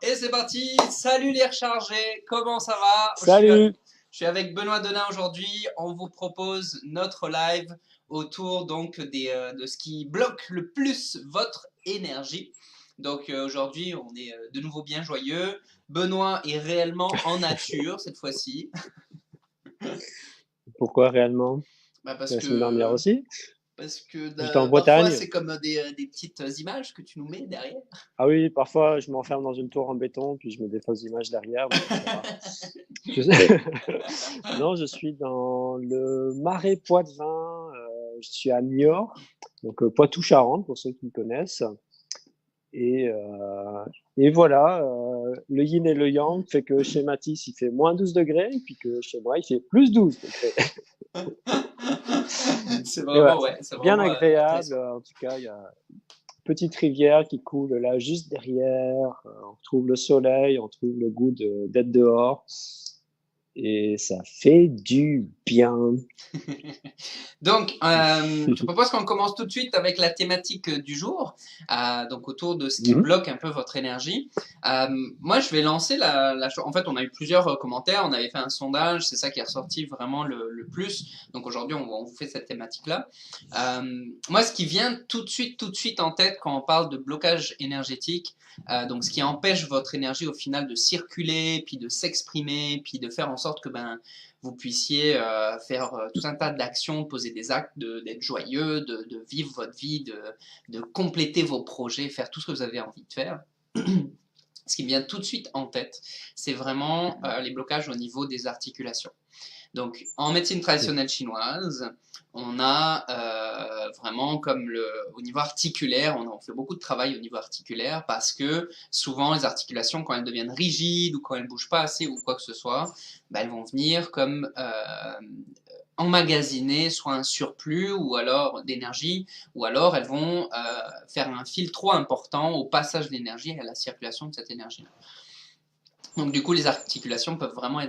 Et c'est parti. Salut les rechargés, comment ça va? Salut! Je suis avec Benoît Denain aujourd'hui. On vous propose notre live autour donc de ce qui bloque le plus votre énergie. Donc aujourd'hui, on est de nouveau bien joyeux. Benoît est réellement en nature cette fois-ci. Pourquoi réellement? Bah parce La semaine dernière que aussi? parce que J'étais en parfois Bretagne. c'est comme des petites images que tu nous mets derrière. Ah oui, parfois je m'enferme dans une tour en béton, puis je mets des fausses images derrière, mais ça va. Je- Non, je suis dans le Marais Poitevin, je suis à Niort, donc Poitou-Charentes pour ceux qui me connaissent. Et, euh, et voilà, le yin et le yang fait que chez Matisse il fait moins 12 degrés, et puis que chez moi il fait plus 12 degrés. C'est Et voilà, vraiment ouais, c'est bien vraiment agréable. intéressant. En tout cas, il y a petite rivière qui coule là juste derrière. On retrouve le soleil, on trouve le goût d'être dehors et ça fait du bien. Donc, je propose qu'on commence tout de suite avec la thématique du jour, donc autour de ce qui Mhm, bloque un peu votre énergie. Euh, Moi, je vais lancer la chose. En fait, on a eu plusieurs commentaires, on avait fait un sondage, c'est ça qui est ressorti vraiment le plus. Donc aujourd'hui, on vous fait cette thématique-là. Moi, ce qui vient tout de suite en tête quand on parle de blocage énergétique, donc ce qui empêche votre énergie au final de circuler, puis de s'exprimer, puis de faire en sorte que vous puissiez faire tout un tas d'actions, poser des actes, d'être joyeux, de vivre votre vie, de compléter vos projets, faire tout ce que vous avez envie de faire. Ce qui me vient tout de suite en tête, c'est vraiment les blocages au niveau des articulations. Donc, en médecine traditionnelle chinoise, on a vraiment comme au niveau articulaire, on fait beaucoup de travail au niveau articulaire parce que souvent les articulations, quand elles deviennent rigides ou quand elles bougent pas assez ou quoi que ce soit, bah, elles vont venir comme emmagasiner soit un surplus ou alors d'énergie, ou alors elles vont faire un fil trop important au passage de l'énergie et à la circulation de cette énergie. Donc du coup, les articulations peuvent vraiment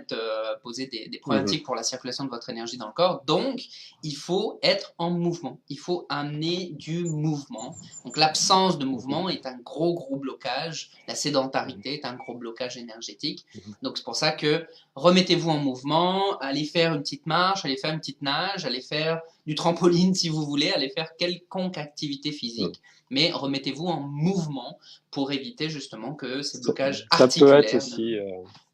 poser des mhm, problématiques pour la circulation de votre énergie dans le corps. Donc, il faut être en mouvement. Il faut amener du mouvement. Donc l'absence de mouvement est un gros blocage. La sédentarité est un gros blocage énergétique. mhm, Donc c'est pour ça que remettez-vous en mouvement, allez faire une petite marche, allez faire une petite nage, allez faire du trampoline si vous voulez, allez faire quelconque activité mhm. physique, mais remettez-vous en mouvement pour éviter justement que ces Ça, blocages ça peut être articulaires aussi,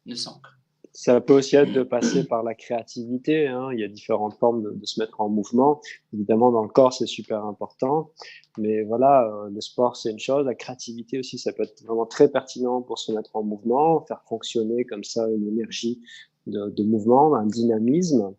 ne s'ancrent. ça peut aussi être de passer par la créativité, hein. Il y a différentes formes de se mettre en mouvement. Évidemment, dans le corps, c'est super important. Mais voilà, le sport, c'est une chose. La créativité aussi, ça peut être vraiment très pertinent pour se mettre en mouvement, faire fonctionner comme ça une énergie de mouvement, un dynamisme.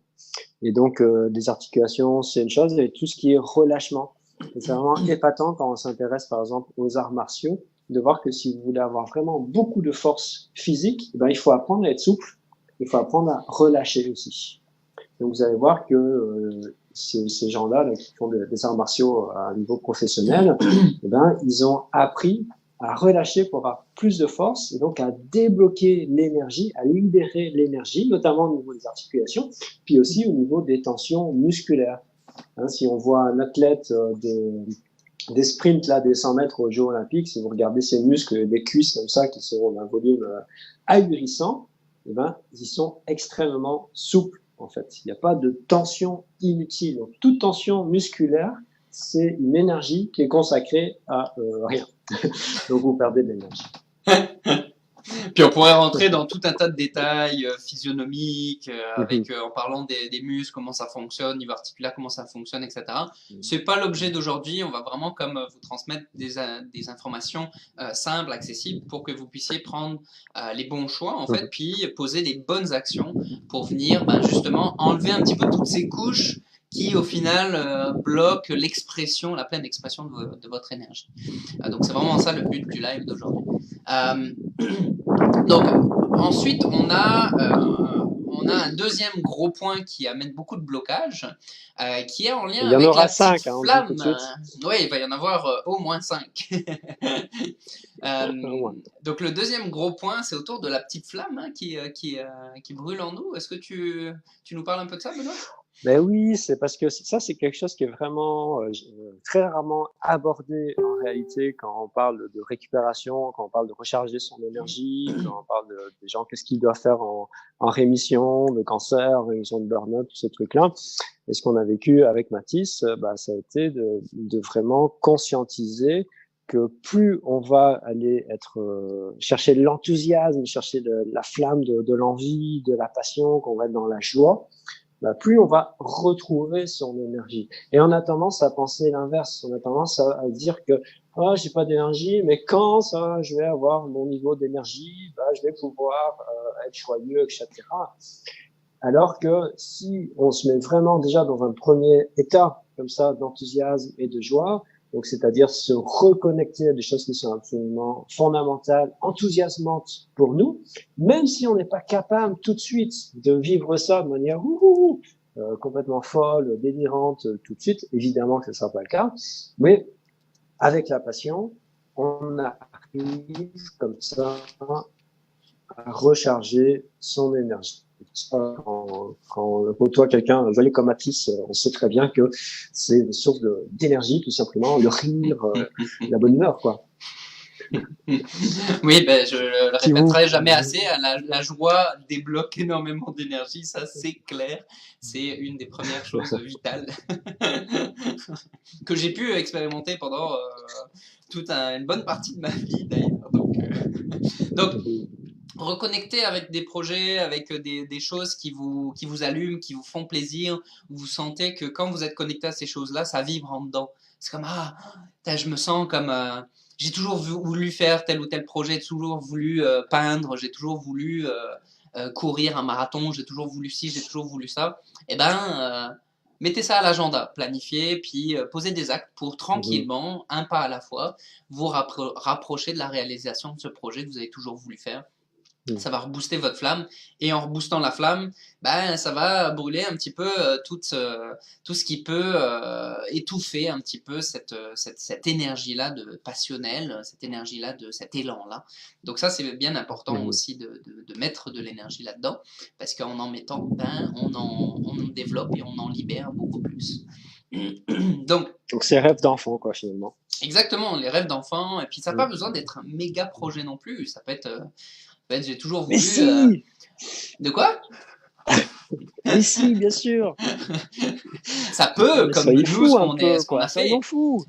Et donc, les articulations, c'est une chose. Et tout ce qui est relâchement. Et c'est vraiment épatant quand on s'intéresse, par exemple, aux arts martiaux, de voir que si vous voulez avoir vraiment beaucoup de force physique, ben, il faut apprendre à être souple, il faut apprendre à relâcher aussi. Donc vous allez voir que ces gens-là là, qui font des arts martiaux à un niveau professionnel, eh ben, ils ont appris à relâcher pour avoir plus de force et donc à débloquer l'énergie, à libérer l'énergie, notamment au niveau des articulations, puis aussi au niveau des tensions musculaires. Hein, si on voit un athlète des sprints là, des 100 mètres aux Jeux Olympiques, si vous regardez ces muscles des cuisses comme ça qui sont d'un volume ahurissant, eh ben, ils sont extrêmement souples en fait. Il n'y a pas de tension inutile. Donc, toute tension musculaire, c'est une énergie qui est consacrée à rien. Donc vous perdez de l'énergie. Puis on pourrait rentrer dans tout un tas de détails physionomiques, Mhm. en parlant des muscles, comment ça fonctionne, niveau articulaire, comment ça fonctionne, etc. C'est pas l'objet d'aujourd'hui. On va vraiment comme vous transmettre des informations simples, accessibles, pour que vous puissiez prendre les bons choix en fait, Mhm. puis poser les bonnes actions pour venir justement enlever un petit peu toutes ces couches qui au final bloquent l'expression, la pleine expression de votre énergie. Donc c'est vraiment ça le but du live d'aujourd'hui. Euh, donc ensuite on a un deuxième gros point qui amène beaucoup de blocages, qui est en lien Il y en avec la aura petite 5, hein, on le dit tout flamme. de suite. Oui, il va y en avoir au moins 5. Au moins. Donc le deuxième gros point, c'est autour de la petite flamme qui brûle en nous. Est-ce que tu nous parles un peu de ça, Benoît? Ben oui, c'est parce que ça, c'est quelque chose qui est vraiment très rarement abordé en réalité quand on parle de récupération, quand on parle de recharger son énergie, quand on parle des gens, qu'est-ce qu'ils doivent faire en rémission de cancer, en rémission de burn-out, tous ces trucs-là. Et ce qu'on a vécu avec Mathis, bah, ça a été de vraiment conscientiser que plus on va aller être chercher l'enthousiasme, chercher la flamme de l'envie, de la passion, qu'on va être dans la joie, bah, plus on va retrouver son énergie. Et on a tendance à penser l'inverse. On a tendance à dire que oh, j'ai pas d'énergie, mais quand ça, je vais avoir mon niveau d'énergie, bah, je vais pouvoir être joyeux, etc. Alors que si on se met vraiment déjà dans un premier état comme ça d'enthousiasme et de joie, donc c'est-à-dire se reconnecter à des choses qui sont absolument fondamentales, enthousiasmantes pour nous, même si on n'est pas capable tout de suite de vivre ça de manière complètement folle, délirante tout de suite, évidemment que ce ne sera pas le cas, mais avec la passion, on arrive comme ça à recharger son énergie. Quand on côtoie quelqu'un joyeux comme Mathis, on sait très bien que c'est une source d'énergie, tout simplement, le rire, la bonne humeur, quoi. Oui, ben, je le répéterai jamais assez. La joie débloque énormément d'énergie, ça c'est clair. C'est une des premières choses vitales que j'ai pu expérimenter pendant toute une bonne partie de ma vie d'ailleurs. Donc reconnecter avec des projets, avec des choses qui vous allument, qui vous font plaisir, où vous sentez que quand vous êtes connecté à ces choses-là, ça vibre en dedans. C'est comme, ah, je me sens comme... j'ai toujours voulu faire tel ou tel projet, j'ai toujours voulu peindre, j'ai toujours voulu courir un marathon, j'ai toujours voulu ci, j'ai toujours voulu ça. Eh ben, mettez ça à l'agenda, planifiez, puis posez des actes pour tranquillement, un pas à la fois, vous rapprocher de la réalisation de ce projet que vous avez toujours voulu faire. Ça va rebooster votre flamme, et en reboostant la flamme, ben, ça va brûler un petit peu tout ce qui peut étouffer un petit peu cette énergie-là de passionnelle, cette énergie-là, de cet élan-là. Donc ça, c'est bien important aussi de mettre de l'énergie là-dedans, parce qu'en en mettant, ben, on en développe et on en libère beaucoup plus. Donc c'est rêve d'enfant, quoi, finalement. Exactement, les rêves d'enfant, et puis ça n'a pas besoin d'être un méga projet non plus, ça peut être... En fait, j'ai toujours voulu. Mais si De quoi? Mais si, bien sûr. Ça peut, comme nous, ce qu'on a fait. Soyons fous.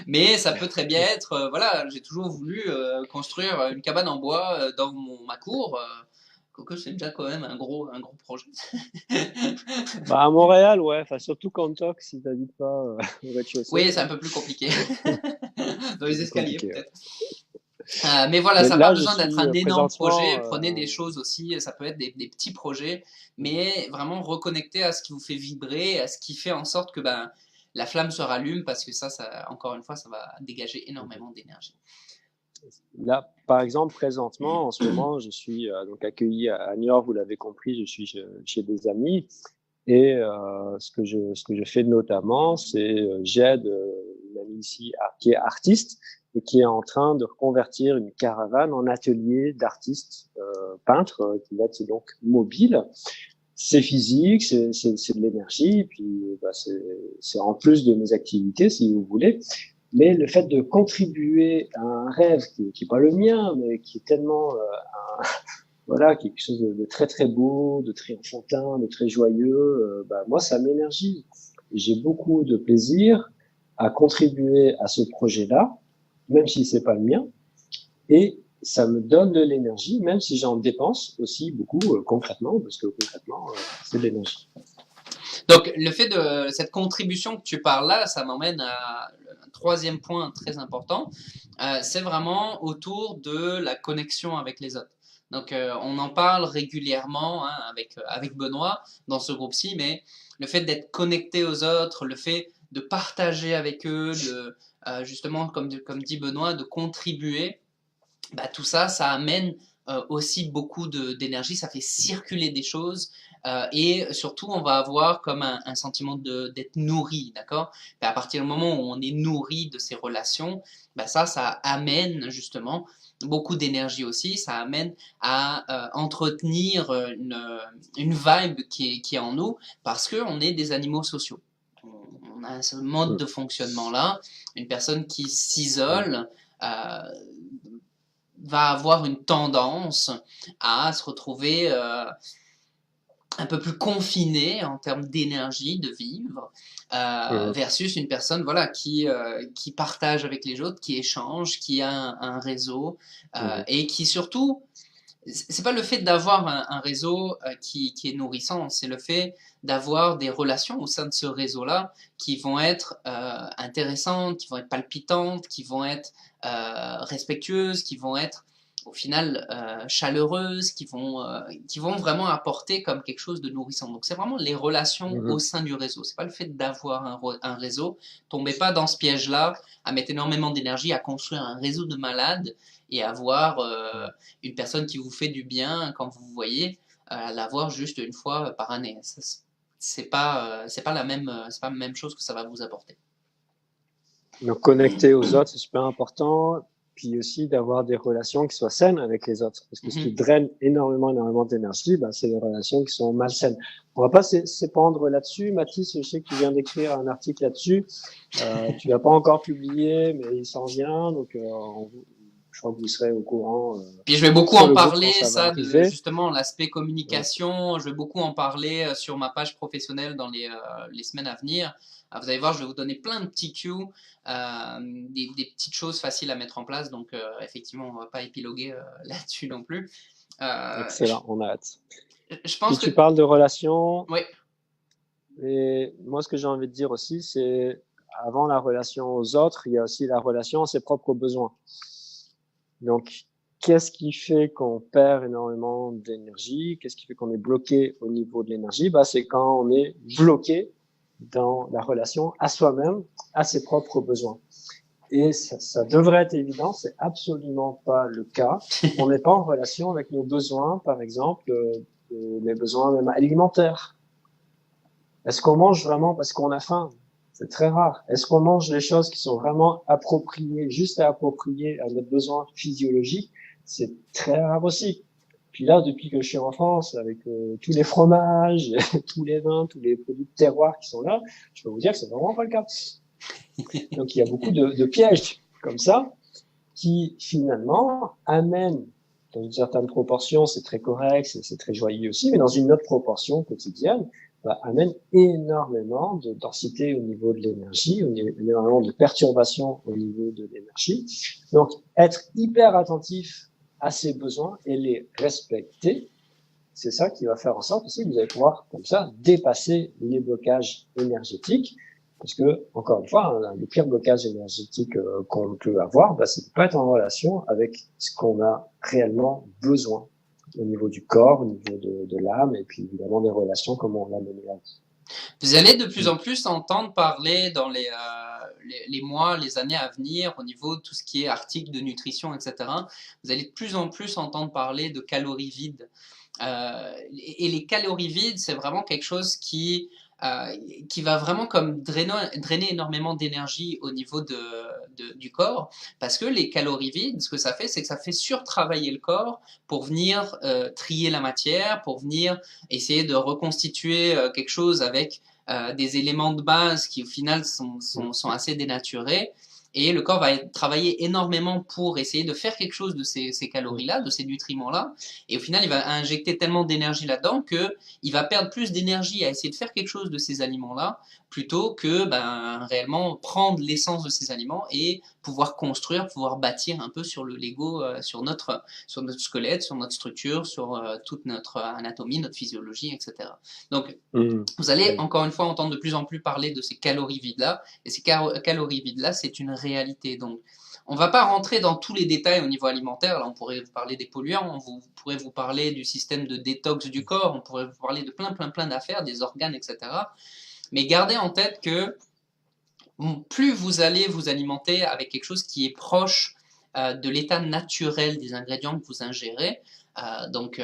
Mais ça peut très bien être, voilà, j'ai toujours voulu construire une cabane en bois dans ma cour. Quoique c'est déjà quand même un gros projet. Bah, à Montréal, ouais. Enfin, surtout Cantoc, si t'habites pas au rez-de-chaussée. Oui, c'est un peu plus compliqué. Dans les escaliers, peut-être. Mais voilà, ça n'a pas besoin d'être un énorme projet. Prenez des choses aussi, ça peut être des petits projets, mais vraiment reconnecter à ce qui vous fait vibrer, à ce qui fait en sorte que ben, la flamme se rallume, parce que ça, encore une fois, ça va dégager énormément d'énergie. Là, par exemple, présentement, en ce moment, je suis donc accueilli à New York, vous l'avez compris, je suis chez des amis. Et ce que je fais notamment, c'est j'aide une amie ici qui est artiste et qui est en train de reconvertir une caravane en atelier d'artistes peintres qui va être donc mobile. C'est physique, c'est de l'énergie, puis bah, c'est en plus de mes activités, si vous voulez. Mais le fait de contribuer à un rêve qui est pas le mien, mais qui est tellement voilà, quelque chose de très très beau, de très enfantin, de très joyeux, bah, moi ça m'énergie. J'ai beaucoup de plaisir à contribuer à ce projet-là, même si c'est pas le mien, et ça me donne de l'énergie, même si j'en dépense aussi beaucoup concrètement, parce que concrètement, c'est de l'énergie. Donc, le fait de cette contribution que tu parles là, ça m'emmène à un troisième point très important. C'est vraiment autour de la connexion avec les autres. Donc, on en parle régulièrement hein, avec Benoît dans ce groupe-ci, mais le fait d'être connecté aux autres, le fait de partager avec eux, justement, comme dit Benoît, de contribuer, bah, tout ça, ça amène aussi beaucoup d'énergie, ça fait circuler des choses. Et surtout, on va avoir comme un sentiment d'être nourri, d'accord? À partir du moment où on est nourri de ces relations, ben ça amène justement beaucoup d'énergie aussi, ça amène à entretenir une vibe qui est en nous, parce qu'on est des animaux sociaux. On a ce mode de fonctionnement-là. Une personne qui s'isole euh, va avoir une tendance à se retrouver un peu plus confinée en termes d'énergie, de vivre, versus une personne voilà, qui partage avec les autres, qui échange, qui a un réseau, et qui surtout, c'est pas le fait d'avoir un réseau qui est nourrissant, c'est le fait d'avoir des relations au sein de ce réseau-là qui vont être intéressantes, qui vont être palpitantes, qui vont être respectueuses, qui vont être au final chaleureuses, qui vont vraiment apporter comme quelque chose de nourrissant. Donc c'est vraiment les relations au sein du réseau. C'est pas le fait d'avoir un réseau. Tombez pas dans ce piège-là à mettre énormément d'énergie à construire un réseau de malades et avoir une personne qui vous fait du bien quand vous vous voyez, l'avoir juste une fois par année. C'est pas la même chose que ça va vous apporter. Donc, connecter aux autres, c'est super important. Puis aussi d'avoir des relations qui soient saines avec les autres. Parce que ce qui draine énormément d'énergie, bah, c'est les relations qui sont malsaines. On va pas s'épandre là-dessus. Mathis, je sais que tu viens d'écrire un article là-dessus. Tu l'as pas encore publié, mais il s'en vient. Donc, je crois que vous serez au courant. Puis je vais beaucoup en parler, ça, de justement l'aspect communication. Ouais. Je vais beaucoup en parler sur ma page professionnelle dans les semaines à venir. Vous allez voir, je vais vous donner plein de petits cues, des petites choses faciles à mettre en place. Donc, effectivement, on ne va pas épiloguer là-dessus non plus. Excellent, on a hâte. Je pense que tu parles de relations. Oui. Et moi, ce que j'ai envie de dire aussi, c'est avant la relation aux autres, il y a aussi la relation à ses propres besoins. Donc, qu'est-ce qui fait qu'on perd énormément d'énergie? Qu'est-ce qui fait qu'on est bloqué au niveau de l'énergie? Bah, c'est quand on est bloqué dans la relation à soi-même, à ses propres besoins. Et ça devrait être évident, c'est absolument pas le cas. On n'est pas en relation avec nos besoins, par exemple, les besoins même alimentaires. Est-ce qu'on mange vraiment parce qu'on a faim? C'est très rare. Est-ce qu'on mange les choses qui sont vraiment appropriées, juste appropriées à notre besoin physiologique? C'est très rare aussi. Puis là, depuis que je suis en France, avec tous les fromages, tous les vins, tous les produits de terroir qui sont là, je peux vous dire que c'est vraiment pas le cas. Donc, il y a beaucoup de pièges comme ça qui, finalement, amènent, dans une certaine proportion, c'est très correct, c'est très joyeux aussi, mais dans une autre proportion quotidienne, amène énormément de densité au niveau de l'énergie, énormément de perturbations au niveau de l'énergie. Donc, être hyper attentif à ses besoins et les respecter, c'est ça qui va faire en sorte aussi que vous allez pouvoir, comme ça, dépasser les blocages énergétiques. Parce que, encore une fois, le pire blocage énergétique qu'on peut avoir, c'est de pas être en relation avec ce qu'on a réellement besoin au niveau du corps, au niveau de l'âme, et puis évidemment des relations, comme on l'a mené là. Vous allez de plus en plus entendre parler dans les mois, les années à venir, au niveau de tout ce qui est articles de nutrition, etc. Vous allez de plus en plus entendre parler de calories vides. Et les calories vides, c'est vraiment quelque chose qui va vraiment comme drainer énormément d'énergie au niveau du corps, parce que les calories vides, ce que ça fait, c'est que ça fait surtravailler le corps pour venir trier la matière, pour venir essayer de reconstituer quelque chose avec des éléments de base qui au final sont assez dénaturés. Et le corps va travailler énormément pour essayer de faire quelque chose de ces calories-là, de ces nutriments-là. Et au final, il va injecter tellement d'énergie là-dedans qu'il va perdre plus d'énergie à essayer de faire quelque chose de ces aliments-là, plutôt que réellement prendre l'essence de ces aliments et pouvoir construire, pouvoir bâtir un peu sur le Lego, sur notre squelette, sur notre structure, sur toute notre anatomie, notre physiologie, etc. Donc, vous allez encore une fois entendre de plus en plus parler de ces calories vides-là. Et ces calories vides-là, c'est une réalité. Donc, on ne va pas rentrer dans tous les détails au niveau alimentaire. Là, on pourrait vous parler des polluants, on pourrait vous parler du système de détox du corps, on pourrait vous parler de plein d'affaires, des organes, etc. Mais gardez en tête que plus vous allez vous alimenter avec quelque chose qui est proche de l'état naturel des ingrédients que vous ingérez. Donc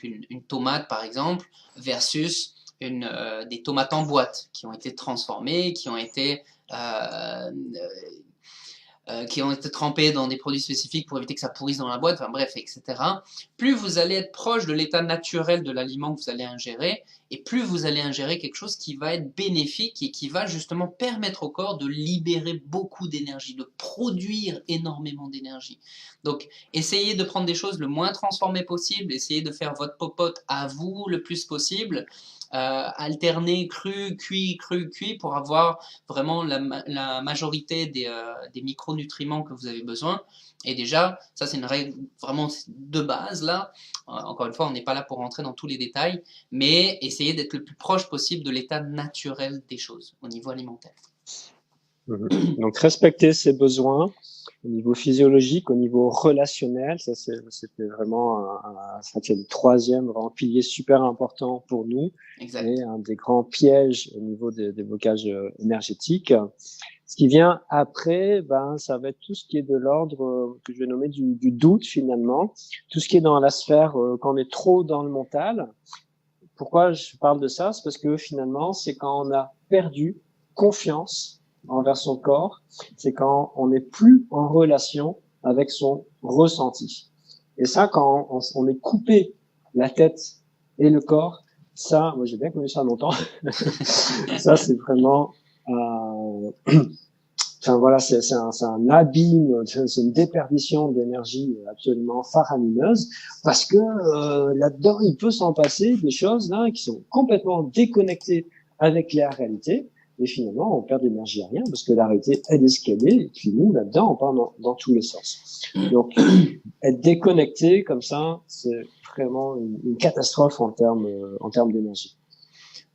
une tomate, par exemple, versus des tomates en boîte qui ont été transformées, qui ont été trempés dans des produits spécifiques pour éviter que ça pourrisse dans la boîte, enfin bref, etc. Plus vous allez être proche de l'état naturel de l'aliment que vous allez ingérer, et plus vous allez ingérer quelque chose qui va être bénéfique et qui va justement permettre au corps de libérer beaucoup d'énergie, de produire énormément d'énergie. Donc, essayez de prendre des choses le moins transformées possible, essayez de faire votre popote à vous le plus possible, alterner cru, cuit, pour avoir vraiment la majorité des micronutriments que vous avez besoin. Et déjà, ça c'est une règle vraiment de base là. Encore une fois, on n'est pas là pour rentrer dans tous les détails, mais essayez d'être le plus proche possible de l'état naturel des choses au niveau alimentaire. Donc, respecter ses besoins au niveau physiologique, au niveau relationnel, ça c'était vraiment c'est le troisième grand pilier super important pour nous, Exact. Et un des grands pièges au niveau des blocages énergétiques. Ce qui vient après, ça va être tout ce qui est de l'ordre que je vais nommer du doute finalement, tout ce qui est dans la sphère quand on est trop dans le mental. Pourquoi je parle de ça? C'est parce que finalement, c'est quand on a perdu confiance envers son corps, c'est quand on n'est plus en relation avec son ressenti. Et ça, quand on est coupé la tête et le corps, ça, moi j'ai bien connu ça longtemps. Ça, c'est vraiment, enfin voilà, c'est un abîme, c'est une déperdition d'énergie absolument faramineuse, parce que là-dedans, il peut s'en passer des choses là qui sont complètement déconnectées avec la réalité. Et finalement, on perd de l'énergie à rien parce que la réalité, elle est ce qu'elle est. Et puis nous, là-dedans, on part dans tous les sens. Donc, être déconnecté comme ça, c'est vraiment une catastrophe en termes d'énergie.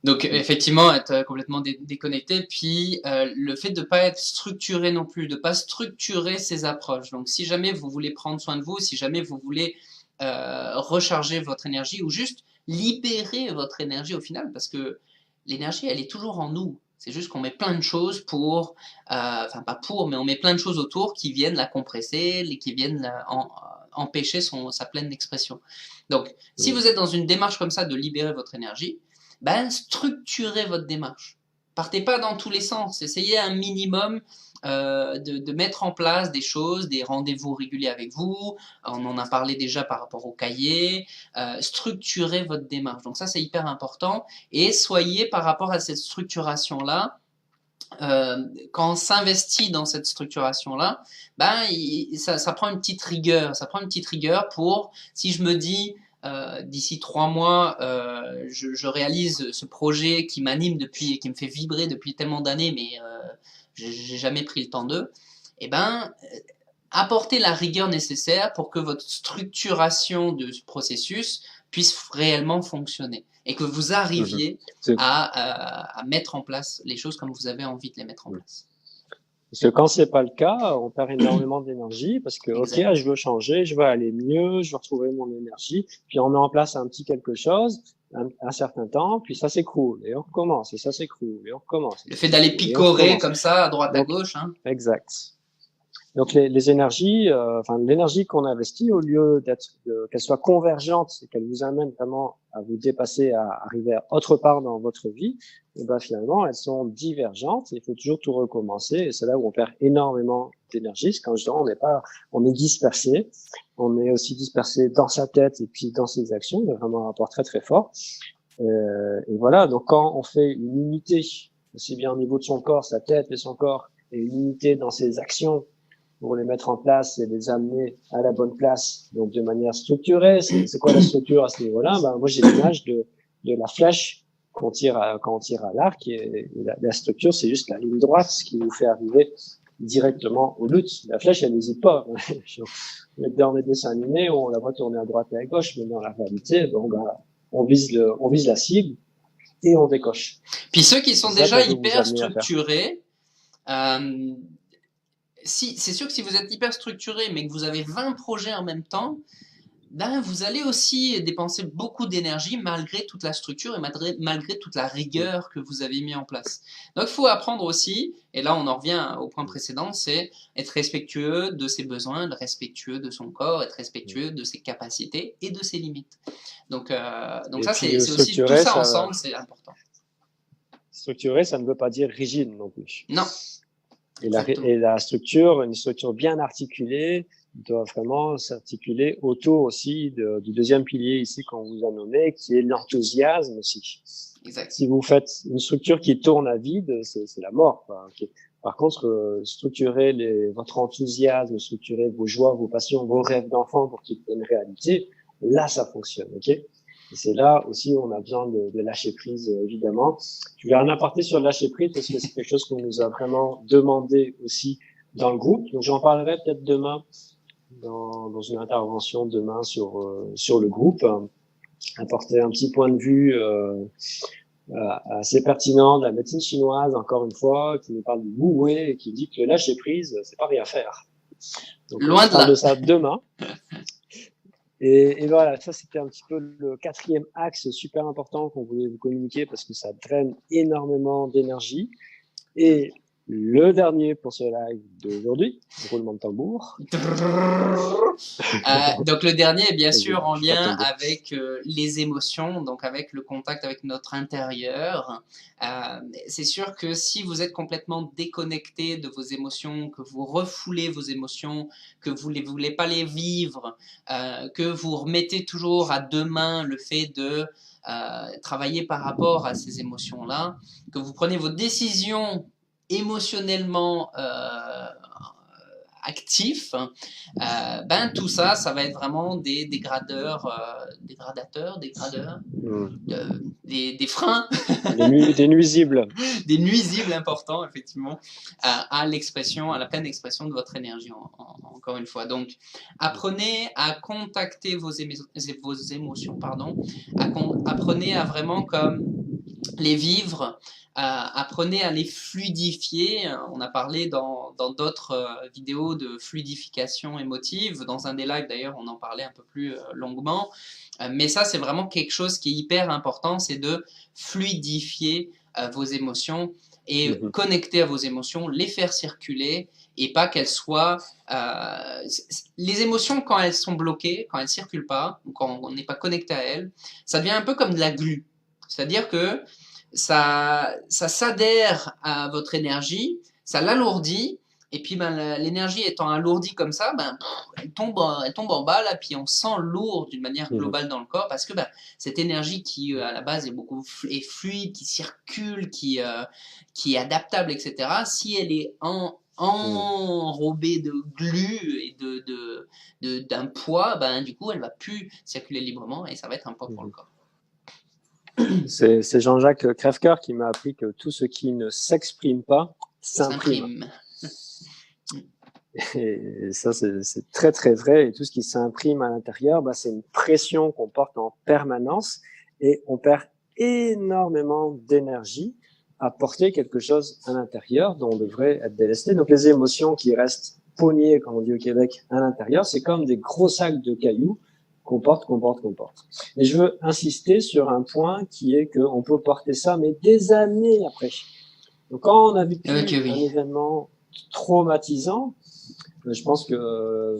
Donc effectivement, être complètement déconnecté, puis le fait de ne pas être structuré non plus, de ne pas structurer ses approches. Donc si jamais vous voulez prendre soin de vous, si jamais vous voulez recharger votre énergie ou juste libérer votre énergie au final, parce que l'énergie, elle est toujours en nous. C'est juste qu'on met plein de choses enfin pas pour, mais on met plein de choses autour qui viennent la compresser, qui viennent empêcher sa pleine expression. Donc, si vous êtes dans une démarche comme ça de libérer votre énergie, structurez votre démarche. Partez pas dans tous les sens. Essayez un minimum de mettre en place des choses, des rendez-vous réguliers avec vous. On en a parlé déjà par rapport au cahier. Structurez votre démarche. Donc ça, c'est hyper important. Et soyez par rapport à cette structuration-là, quand on s'investit dans cette structuration-là, ça prend une petite rigueur. Ça prend une petite rigueur pour, si je me dis, d'ici 3 mois, je réalise ce projet qui m'anime depuis, qui me fait vibrer depuis tellement d'années, mais j'ai jamais pris le temps d'eux. Apporter la rigueur nécessaire pour que votre structuration de ce processus puisse réellement fonctionner et que vous arriviez à mettre en place les choses comme vous avez envie de les mettre en place. Parce que quand c'est pas le cas, on perd énormément d'énergie parce que, ok, je veux changer, je veux aller mieux, je veux retrouver mon énergie, puis on met en place un petit quelque chose, un certain temps, puis ça s'écroule, et on recommence, et ça s'écroule, et on recommence. Le fait d'aller picorer comme ça, à droite, à gauche, hein. Exact. Donc les énergies, l'énergie qu'on investit, au lieu qu'elle soit convergente et qu'elle vous amène vraiment à vous dépasser, à arriver à autre part dans votre vie, et finalement elles sont divergentes. Il faut toujours tout recommencer, et c'est là où on perd énormément d'énergie. C'est quand je dis on est dispersé, on est aussi dispersé dans sa tête et puis dans ses actions. Il y a vraiment un rapport très très fort. Et voilà. Donc quand on fait une unité, aussi bien au niveau de son corps, sa tête et son corps, et une unité dans ses actions, pour les mettre en place et les amener à la bonne place, donc de manière structurée. C'est quoi la structure à ce niveau-là? Moi, j'ai l'image de la flèche quand on tire à l'arc, et la structure, c'est juste la ligne droite, ce qui nous fait arriver directement au but. La flèche, elle n'hésite pas. Dans les dessins animés, on la voit tourner à droite et à gauche, mais dans la réalité, on vise la cible et on décoche. Puis ceux qui sont déjà hyper structurés, c'est sûr que si vous êtes hyper structuré, mais que vous avez 20 projets en même temps, ben, vous allez aussi dépenser beaucoup d'énergie malgré toute la structure et malgré toute la rigueur que vous avez mis en place. Donc, il faut apprendre aussi, et là on en revient au point précédent, c'est être respectueux de ses besoins, être respectueux de son corps, être respectueux de ses capacités et de ses limites. Donc Et ça, puis c'est aussi tout ça ensemble, c'est important. structuré, ça ne veut pas dire rigide non plus. Non. Et la structure, une structure bien articulée, doit vraiment s'articuler autour aussi du deuxième pilier ici qu'on vous a nommé, qui est l'enthousiasme aussi. Exact. Si vous faites une structure qui tourne à vide, c'est la mort, quoi. Okay. Par contre, structurer votre enthousiasme, structurer vos joies, vos passions, vos rêves d'enfant pour qu'ils deviennent réalité, là, ça fonctionne, ok? Et c'est là aussi où on a besoin de lâcher prise, évidemment. Je vais en apporter sur le lâcher prise parce que c'est quelque chose qu'on nous a vraiment demandé aussi dans le groupe. Donc, j'en parlerai peut-être demain dans une intervention demain sur le groupe. Apporter un petit point de vue assez pertinent de la médecine chinoise, encore une fois, qui nous parle du Wu Wei et qui dit que le lâcher prise, c'est pas rien faire. Donc, loin on parle de ça demain. Et voilà, ça c'était un petit peu le quatrième axe super important qu'on voulait vous communiquer parce que ça draine énormément d'énergie. Et le dernier pour ce live d'aujourd'hui, roulement de tambour. Donc le dernier est bien sûr en lien avec les émotions, donc avec le contact avec notre intérieur. C'est sûr que si vous êtes complètement déconnecté de vos émotions, que vous refoulez vos émotions, que vous ne voulez pas les vivre, que vous remettez toujours à demain le fait de travailler par rapport à ces émotions-là, que vous prenez vos décisions émotionnellement actifs, ben tout ça, ça va être vraiment des dégradateurs, des freins, des nuisibles, des nuisibles importants effectivement à l'expression, à la pleine expression de votre énergie. Encore une fois, donc apprenez à contacter vos émotions, pardon, apprenez à vraiment comme les vivre. Apprenez à les fluidifier. On a parlé dans d'autres vidéos de fluidification émotive. Dans un des lives d'ailleurs, on en parlait un peu plus longuement. Mais ça, c'est vraiment quelque chose qui est hyper important, c'est de fluidifier vos émotions et connecter à vos émotions, les faire circuler et pas qu'elles soient... les émotions, quand elles sont bloquées, quand elles ne circulent pas, ou quand on n'est pas connecté à elles, ça devient un peu comme de la glu. C'est-à-dire que ça s'adhère à votre énergie, ça l'alourdit, et puis ben, l'énergie étant alourdie comme ça, ben, elle tombe en bas, là, puis on sent lourd d'une manière globale dans le corps, parce que ben, cette énergie qui, à la base, est fluide, qui circule, qui est adaptable, etc., si elle est enrobée de glu et d'un poids, ben, du coup, elle va plus circuler librement, et ça va être un poids pour le corps. C'est Jean-Jacques Crèvecoeur qui m'a appris que tout ce qui ne s'exprime pas s'imprime. Et ça, c'est très, très vrai. Et tout ce qui s'imprime à l'intérieur, bah, c'est une pression qu'on porte en permanence et on perd énormément d'énergie à porter quelque chose à l'intérieur dont on devrait être délesté. Donc, les émotions qui restent pognées, comme on dit au Québec, à l'intérieur, c'est comme des gros sacs de cailloux qu'on porte. Et je veux insister sur un point qui est qu'on peut porter ça, mais des années après. Donc, quand on a vécu un événement traumatisant, je pense que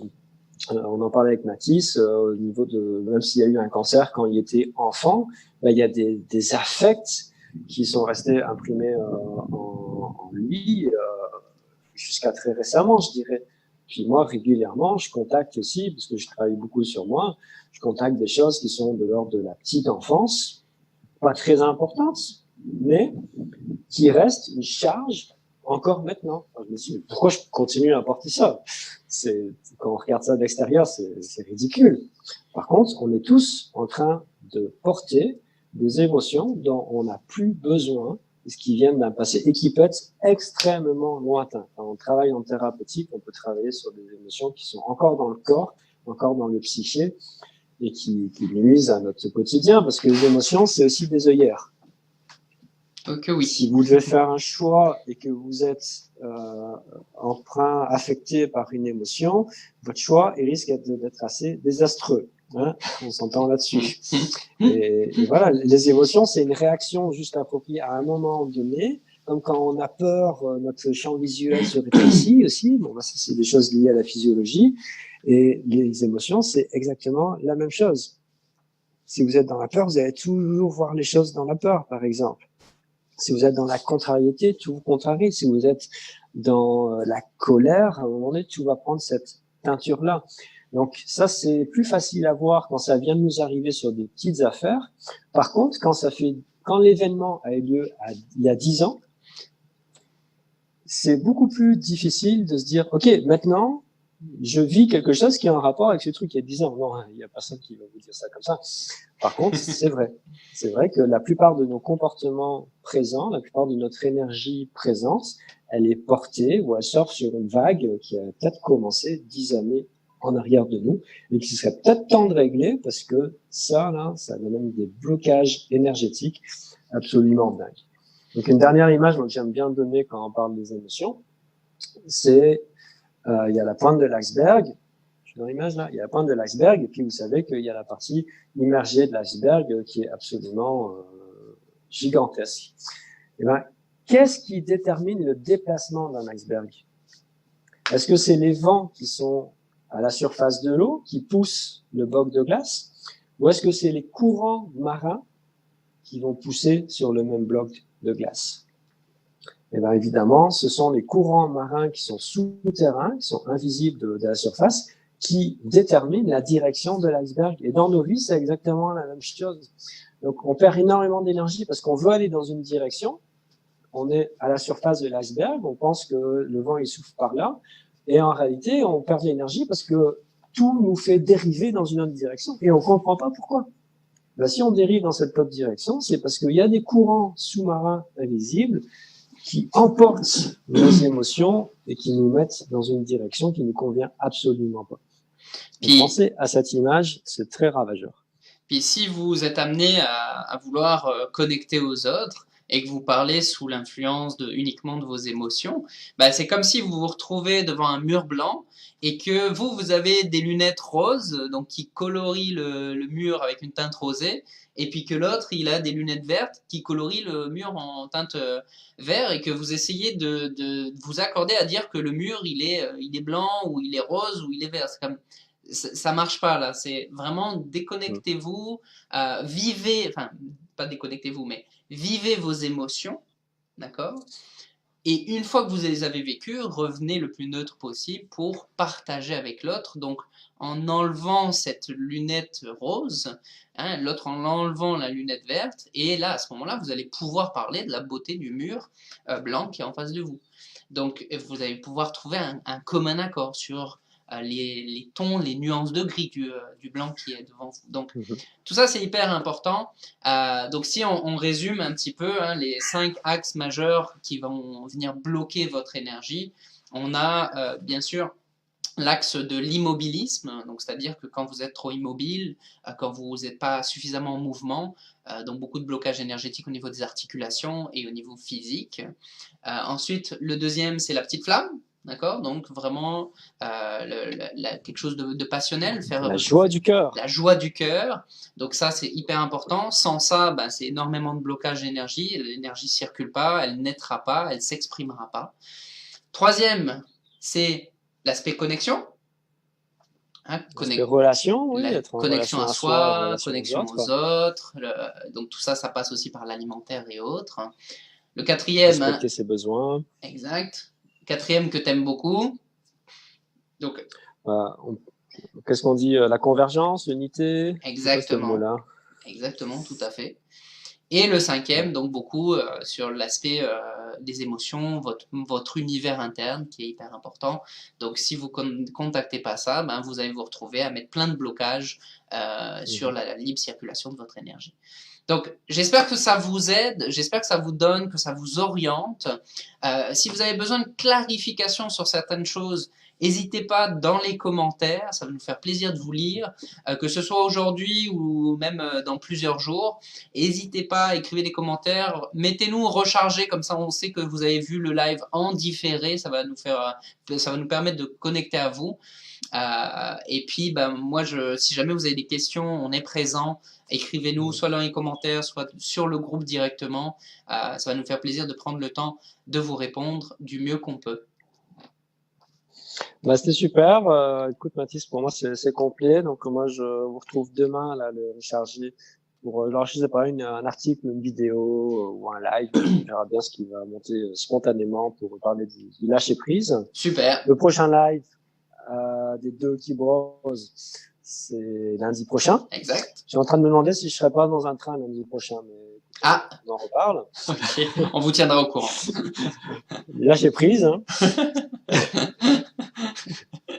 on en parlait avec Mathis au niveau de même s'il y a eu un cancer quand il était enfant, ben, il y a des affects qui sont restés imprimés en lui jusqu'à très récemment, je dirais. Puis moi, régulièrement, je contacte aussi, parce que je travaille beaucoup sur moi, je contacte des choses qui sont de l'ordre de la petite enfance, pas très importantes, mais qui restent une charge encore maintenant. Je me suis dit, pourquoi je continue à porter ça? Quand on regarde ça de l'extérieur, c'est ridicule. Par contre, on est tous en train de porter des émotions dont on n'a plus besoin, ce qui viennent d'un passé et qui peut être extrêmement lointain. Quand on travaille en thérapeutique, on peut travailler sur des émotions qui sont encore dans le corps, encore dans le psyché, et qui nuisent à notre quotidien, parce que les émotions, c'est aussi des œillères. Okay, oui. Si vous devez faire un choix et que vous êtes affecté par une émotion, votre choix risque d'être assez désastreux. Hein, on s'entend là-dessus. Et voilà, les émotions, c'est une réaction juste appropriée à un moment donné. Comme quand on a peur, notre champ visuel se rétrécit aussi. Bon, ça, c'est des choses liées à la physiologie. Et les émotions, c'est exactement la même chose. Si vous êtes dans la peur, vous allez toujours voir les choses dans la peur, par exemple. Si vous êtes dans la contrariété, tout vous contrarie. Si vous êtes dans la colère, à un moment donné, tout va prendre cette teinture-là. Donc ça, c'est plus facile à voir quand ça vient de nous arriver sur des petites affaires. Par contre, quand l'événement a eu lieu il y a 10 ans, c'est beaucoup plus difficile de se dire, OK, maintenant, je vis quelque chose qui a un rapport avec ce truc il y a 10 ans. Non, il n'y a personne qui va vous dire ça comme ça. Par contre, c'est vrai. C'est vrai que la plupart de nos comportements présents, la plupart de notre énergie présente, elle est portée ou elle sort sur une vague qui a peut-être commencé 10 années en arrière de nous et qui serait peut-être temps de régler parce que ça, là, ça donne des blocages énergétiques absolument dingues. Donc, une dernière image que j'aime bien donner quand on parle des émotions, c'est il y a la pointe de l'iceberg. Je suis dans l'image là. Il y a la pointe de l'iceberg et puis vous savez qu'il y a la partie immergée de l'iceberg qui est absolument gigantesque. Et ben, qu'est-ce qui détermine le déplacement d'un iceberg? Est-ce que c'est les vents qui sont à la surface de l'eau qui poussent le bloc de glace, ou est-ce que c'est les courants marins qui vont pousser sur le même bloc de glace? Et bien évidemment, ce sont les courants marins qui sont souterrains, qui sont invisibles de la surface, qui déterminent la direction de l'iceberg. Et dans nos vies, c'est exactement la même chose. Donc on perd énormément d'énergie parce qu'on veut aller dans une direction. On est à la surface de l'iceberg, on pense que le vent il souffle par là, et en réalité, on perd de l'énergie parce que tout nous fait dériver dans une autre direction, et on comprend pas pourquoi. Ben, si on dérive dans cette autre direction, c'est parce qu'il y a des courants sous-marins invisibles qui emportent nos émotions et qui nous mettent dans une direction qui ne nous convient absolument pas. Donc, pensez à cette image, c'est très ravageur. Puis si vous êtes amené à vouloir connecter aux autres et que vous parlez sous l'influence uniquement de vos émotions, bah c'est comme si vous vous retrouvez devant un mur blanc et que vous avez des lunettes roses, donc qui colorient le mur avec une teinte rosée, et puis que l'autre, il a des lunettes vertes qui colorient le mur en teinte vert, et que vous essayez de vous accorder à dire que le mur, il est blanc, ou il est rose, ou il est vert. C'est comme ça marche pas là, c'est vraiment déconnectez-vous, vivez, enfin pas déconnectez-vous, mais vivez vos émotions, d'accord? Et une fois que vous les avez vécues, revenez le plus neutre possible pour partager avec l'autre. Donc en enlevant cette lunette rose, hein, l'autre en enlevant la lunette verte, et là à ce moment-là, vous allez pouvoir parler de la beauté du mur blanc qui est en face de vous. Donc vous allez pouvoir trouver un commun accord sur les tons, les nuances de gris du blanc qui est devant vous. Donc tout ça c'est hyper important. Donc si on résume un petit peu les 5 axes majeurs qui vont venir bloquer votre énergie, on a bien sûr l'axe de l'immobilisme, donc c'est-à-dire que quand vous êtes trop immobile, quand vous n'êtes pas suffisamment en mouvement, donc beaucoup de blocage énergétique au niveau des articulations et au niveau physique. Ensuite, le deuxième, c'est la petite flamme. D'accord? Donc vraiment quelque chose de passionnel. La joie du cœur. La joie du cœur. Donc ça, c'est hyper important. Sans ça, ben, c'est énormément de blocage d'énergie. L'énergie ne circule pas, elle naîtra pas, elle ne s'exprimera pas. Troisième, c'est l'aspect connexion. Hein, relation, oui, connexion à soi, connexion aux autres. Donc tout ça, ça passe aussi par l'alimentaire et autres. Le quatrième... Respecter ses besoins. Exact. Quatrième que tu aimes beaucoup. Donc, qu'est-ce qu'on dit? La convergence, l'unité. Exactement. Exactement, tout à fait. Et le cinquième, donc beaucoup sur l'aspect des émotions, votre univers interne qui est hyper important. Donc si vous ne contactez pas ça, ben, vous allez vous retrouver à mettre plein de blocages sur la libre circulation de votre énergie. Donc, j'espère que ça vous aide, j'espère que ça vous donne, que ça vous oriente. Si vous avez besoin de clarification sur certaines choses, n'hésitez pas dans les commentaires, ça va nous faire plaisir de vous lire, que ce soit aujourd'hui ou même dans plusieurs jours. N'hésitez pas, écrivez des commentaires, mettez-nous recharger, comme ça on sait que vous avez vu le live en différé, ça va nous permettre de connecter à vous. Et puis, moi, si jamais vous avez des questions, on est présent. Écrivez-nous soit dans les commentaires, soit sur le groupe directement. Ça va nous faire plaisir de prendre le temps de vous répondre du mieux qu'on peut. C'était super. Écoute, Mathis, pour moi, c'est complet. Donc, moi, je vous retrouve demain, là, le chargé, pour, genre, je sais pas, un article, une vidéo ou un live. On verra bien ce qui va monter spontanément pour parler du lâcher prise. Super. Le prochain live des deux Keyboards, c'est lundi prochain. Exact. Je suis en train de me demander si je serai pas dans un train lundi prochain, mais on en reparle. Ok, on vous tiendra au courant. Lâcher prise. Hein.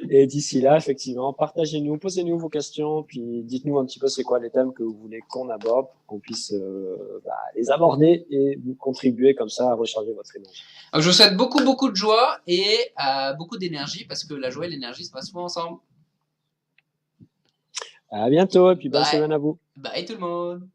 Et d'ici là, effectivement, partagez-nous, posez-nous vos questions, puis dites-nous un petit peu c'est quoi les thèmes que vous voulez qu'on aborde, pour qu'on puisse les aborder et vous contribuer comme ça à recharger votre énergie. Donc, je vous souhaite beaucoup, beaucoup de joie et beaucoup d'énergie, parce que la joie et l'énergie, ça va souvent ensemble. À bientôt, et puis bonne semaine à vous. Bye tout le monde.